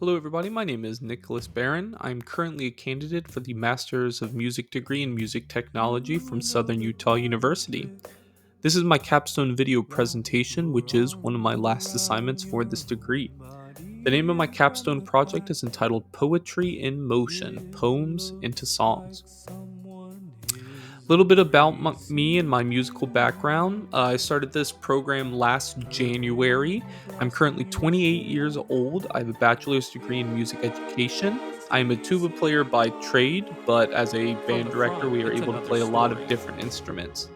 Hello, everybody. My name is Nicholas Barron. I'm currently a candidate for the Master's of Music degree in Music Technology from Southern Utah University. This is my capstone video presentation, which is one of my last assignments for this degree. The name of my capstone project is entitled Poetry in Motion Poems into Songs. A little bit about me and my musical background. I started this program last January. I'm currently 28 years old. I have a bachelor's degree in music education. I am a tuba player by trade, but as a From band the director, front, we are it's able to another play a lot of story. different instruments.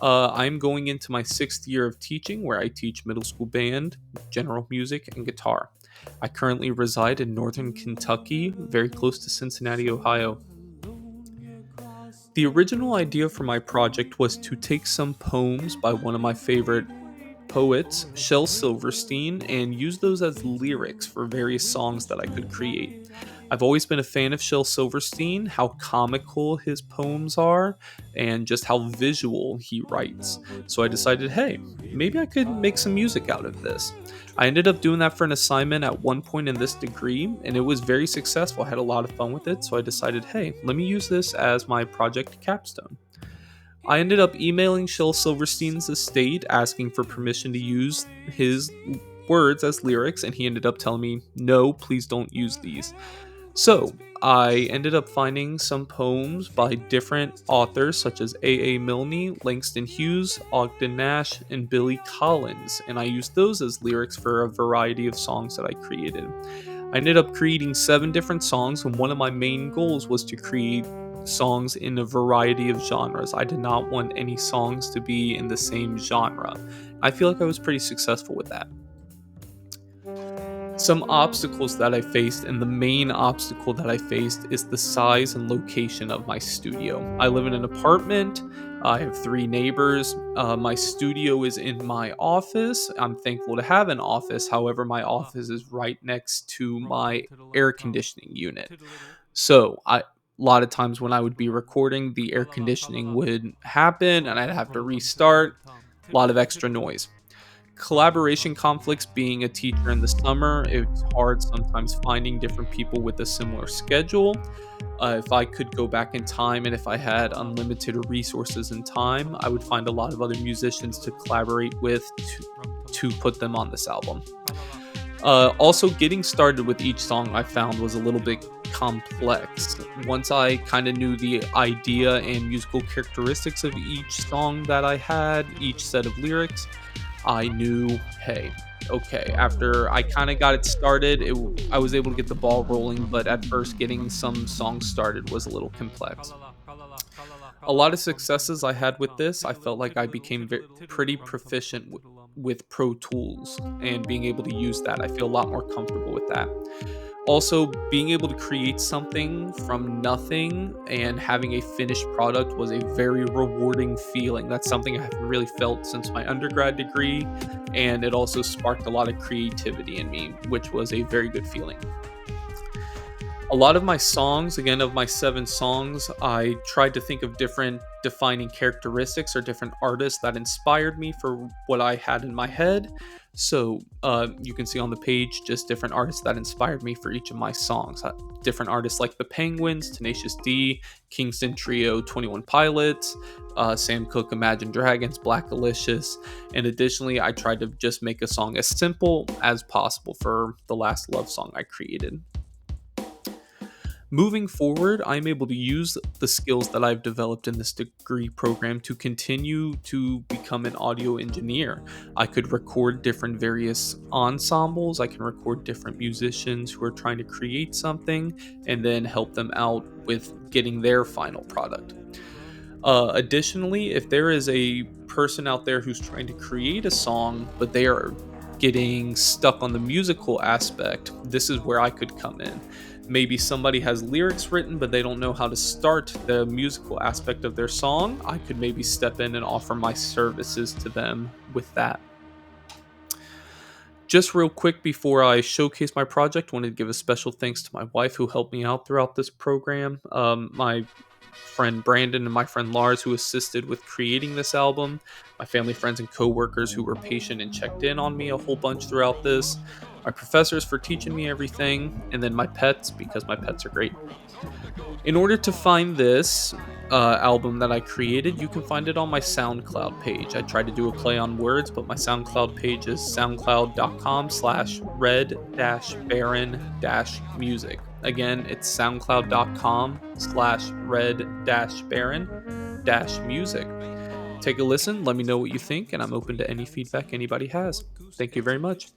I'm going into my sixth year of teaching, where I teach middle school band, general music, and guitar. I currently reside in northern Kentucky, very close to Cincinnati, Ohio. The original idea for my project was to take some poems by one of my favorite poets, Shel Silverstein, and use those as lyrics for various songs that I could create. I've always been a fan of Shel Silverstein, how comical his poems are, and just how visual he writes. So I decided, hey, maybe I could make some music out of this. I ended up doing that for an assignment at one point in this degree, and it was very successful. I had a lot of fun with it, so I decided, hey, let me use this as my project capstone. I ended up emailing Shel Silverstein's estate asking for permission to use his words as lyrics, and he ended up telling me, no, please don't use these. So, I ended up finding some poems by different authors such as A. A. Milne, Langston Hughes, Ogden Nash, and Billy Collins, and I used those as lyrics for a variety of songs that I created. I ended up creating 7 different songs, and one of my main goals was to create songs in a variety of genres. I did not want any songs to be in the same genre. I feel like I was pretty successful with that. Some obstacles that I faced, and the main obstacle that I faced is the size and location of my studio. I live in an apartment. I have 3 neighbors. My studio is in my office. I'm thankful to have an office. However, my office is right next to From little my to the air come conditioning unit. to the little. So a lot of times when I would be recording, the Tra air la la, tra la conditioning la. would happen and I'd have to From little to the restart. little tom. A lot of To extra the little. noise. From the Collaboration front, conflicts. Being a teacher in the summer, it's hard sometimes finding different people with a similar schedule. If I could go back in time and if I had unlimited resources and time, I would find a lot of other to musicians the to little. collaborate with Rum tum to tum. put them on this album. Tra la la. Also, getting started with each song I found was a little To the bit little. To complex. the little. Once I kind of knew the idea Tra la. and musical characteristics of From little each to the little. song that I had, To the each little. set of lyrics, I knew, hey, okay, From little after I kind of got it started, I was able to get rum the tum ball tum. rolling, Rum but tum at tum. first, getting Rum tum some tum. songs started was a little complex. A Tra la lot la. of Rum tum successes to the I little had with tom. this, I felt like I became pretty Rum tum tum proficient to the lum. with Pro Tools and being able to use that. I feel a lot more comfortable with that. Also, being able to create something from nothing and having a finished product was a very rewarding feeling. That's something I haven't really felt since my undergrad degree, and it also sparked a lot of creativity in me, which was a very good feeling. A lot of my songs, again, of my 7 songs, I tried to think of different defining characteristics or different artists that inspired me for what I had in my head. So you can see on the page just different artists that inspired me for each of my songs. Different artists like the Penguins, Tenacious D, Kingston Trio, 21 Pilots, Sam Cooke, Imagine Dragons, Black Alicious. And additionally, I tried to just make a song as simple as possible for the last love song I created. Moving forward, I'm able to use the skills that I've developed in this degree program to continue to become an audio engineer. I could record different various ensembles, I can record different musicians who are trying to create something, and then help them out with getting their final product. Additionally, if there is a person out there who's trying to create a song, but they are getting stuck on the musical aspect, this is where I could come in. Maybe somebody has lyrics written, but they don't know how to start the musical aspect of their song. I could maybe step in and offer my services to them with that. Just real quick before I showcase my project, wanted to give a special thanks to my wife who helped me out throughout this program. My friend Brandon and my friend Lars who assisted with creating this album, my family, friends, and coworkers who were patient and checked in on me a whole bunch throughout this. my professors for teaching me everything, and then my pets because my pets are great. In order to find this album that I created, you can find it on my SoundCloud page. I tried to do a play on words, but my SoundCloud page is soundcloud.com/red-baron-music. Again, it's soundcloud.com/red-baron-music. Take a listen, let me know what you think, and I'm open to any feedback anybody has. Thank you very much.